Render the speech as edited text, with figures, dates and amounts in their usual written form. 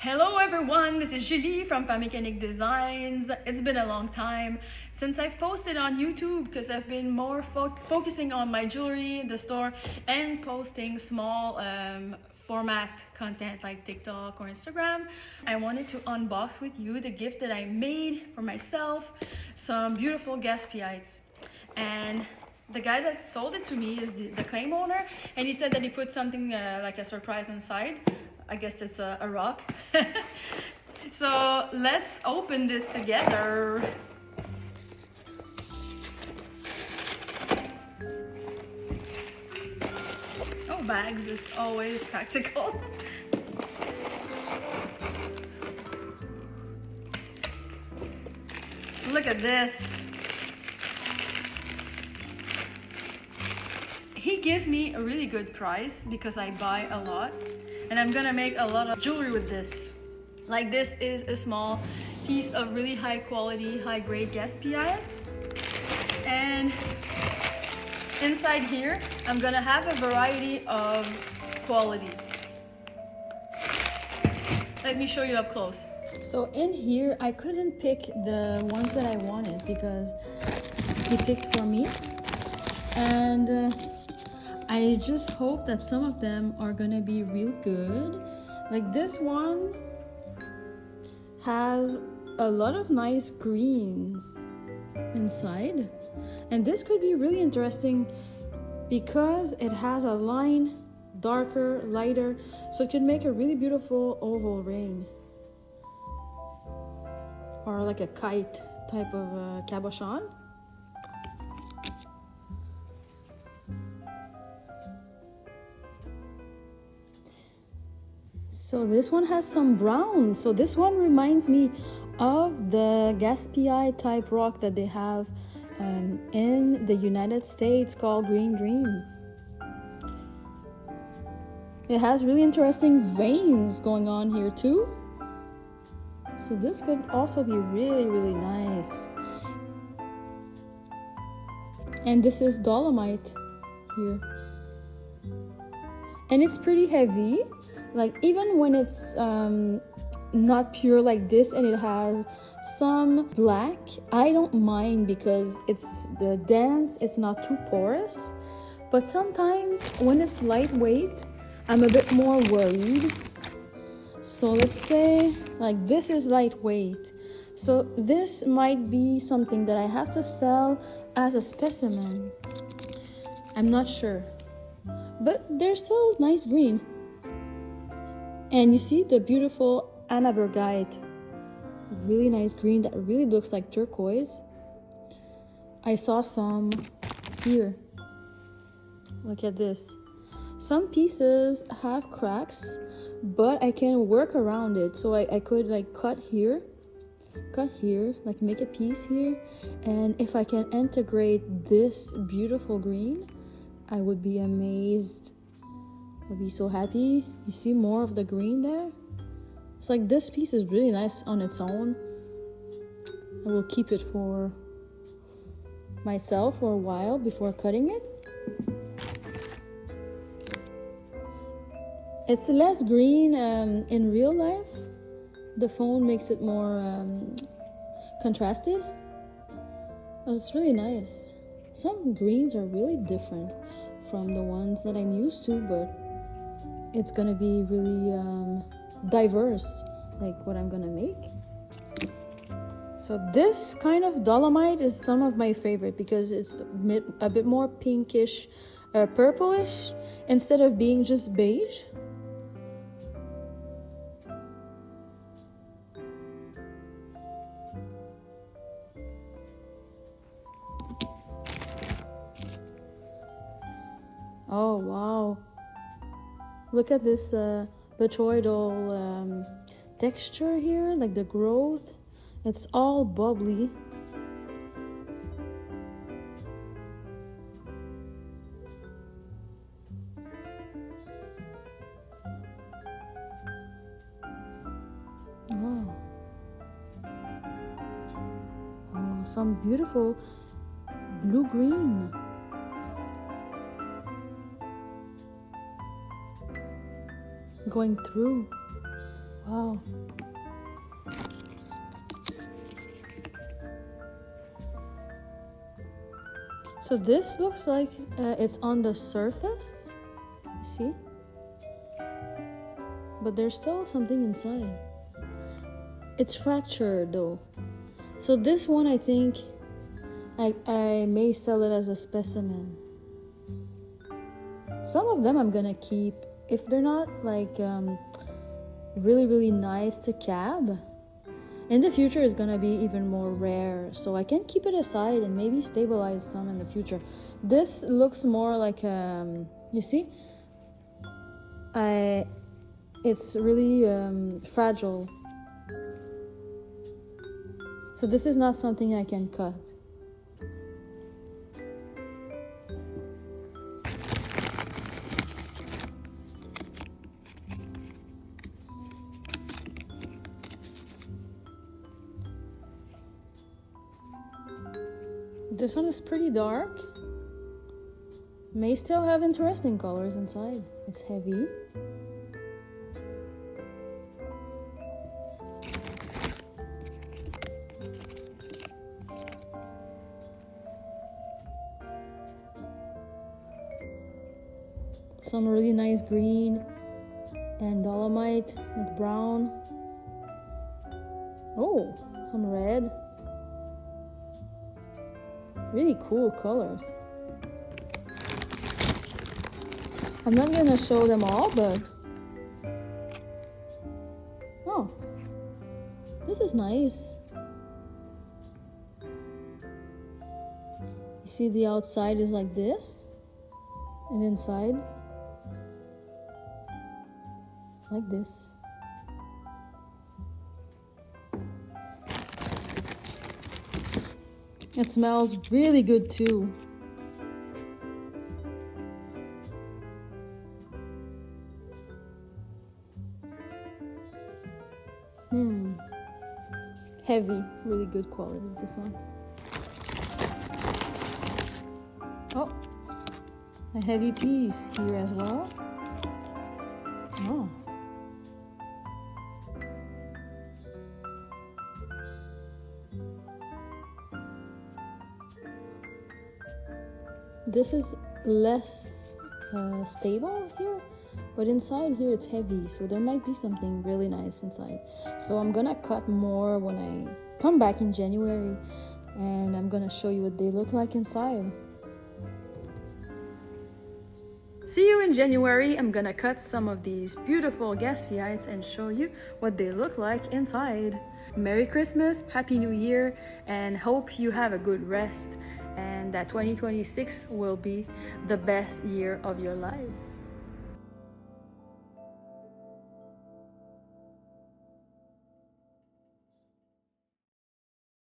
Hello everyone, this is Julie from Mecanique Designs. It's been a long time since I've posted on YouTube because I've been more focusing on my jewelry, the store, and posting small format content like TikTok or Instagram. I wanted to unbox with you the gift that I made for myself, some beautiful Gaspeites. And the guy that sold it to me is the claim owner, and he said that he put something like a surprise inside. I guess it's a rock. So let's open this together. Oh, bags is always practical. Look at this. He gives me a really good price because I buy a lot. And I'm gonna make a lot of jewelry with this. Like, this is a small piece of really high quality, high grade Gaspeite. And inside here, I'm gonna have a variety of quality. Let me show you up close. So in here, I couldn't pick the ones that I wanted because he picked for me. And I just hope that some of them are gonna be real good. Like this one has a lot of nice greens inside. And this could be really interesting because it has a line, darker, lighter, so it could make a really beautiful oval ring. Or like a kite type of cabochon. So this one has some brown. So this one reminds me of the Gaspésie type rock that they have in the United States called Green Dream. It has really interesting veins going on here too. So this could also be really, really nice. And this is dolomite here. And it's pretty heavy. Like, even when it's not pure like this and it has some black, I don't mind because it's the dense, it's not too porous. But sometimes when it's lightweight, I'm a bit more worried. So let's say like this is lightweight. So this might be something that I have to sell as a specimen. I'm not sure. But they're still nice green. And you see the beautiful anabergite, really nice green that really looks like turquoise. I saw some here. Look at this. Some pieces have cracks, but I can work around it. So I could like cut here, like make a piece here. And if I can integrate this beautiful green, I would be amazed. I'll be so happy. You see more of the green there? It's like this piece is really nice on its own. I will keep it for myself for a while before cutting it. It's less green in real life. The phone makes it more contrasted. But it's really nice. Some greens are really different from the ones that I'm used to, but it's gonna be really diverse, like what I'm gonna make. So this kind of dolomite is some of my favorite because it's a bit more pinkish, purplish, instead of being just beige. Oh wow. Look at this botryoidal texture here, like the growth. It's all bubbly. Oh. Oh, some beautiful blue-green. going through. Wow. So this looks like it's on the surface, see? But there's still something inside. It's fractured though. So this one, I think I may sell it as a specimen. Some of them I'm gonna keep. If they're not like really nice to cab, in the future it's gonna be even more rare. So I can keep it aside and maybe stabilize some in the future. This looks more like you see? It's really fragile. So this is not something I can cut. This one is pretty dark. May still have interesting colors inside. It's heavy. Some really nice green and dolomite, like brown. Oh, some red. Really cool colors. I'm not gonna show them all, but oh, this is nice. You see the outside is like this, and inside like this. It smells really good too. Heavy, really good quality, this one. Oh, a heavy piece here as well. Oh. This is less stable here, but inside here it's heavy, so there might be something really nice inside. So I'm gonna cut more when I come back in January, and I'm gonna show you what they look like inside. See you in January. I'm gonna cut some of these beautiful Gaspeites and show you what they look like inside. Merry Christmas, Happy New Year, and hope you have a good rest and that 2026 will be the best year of your life.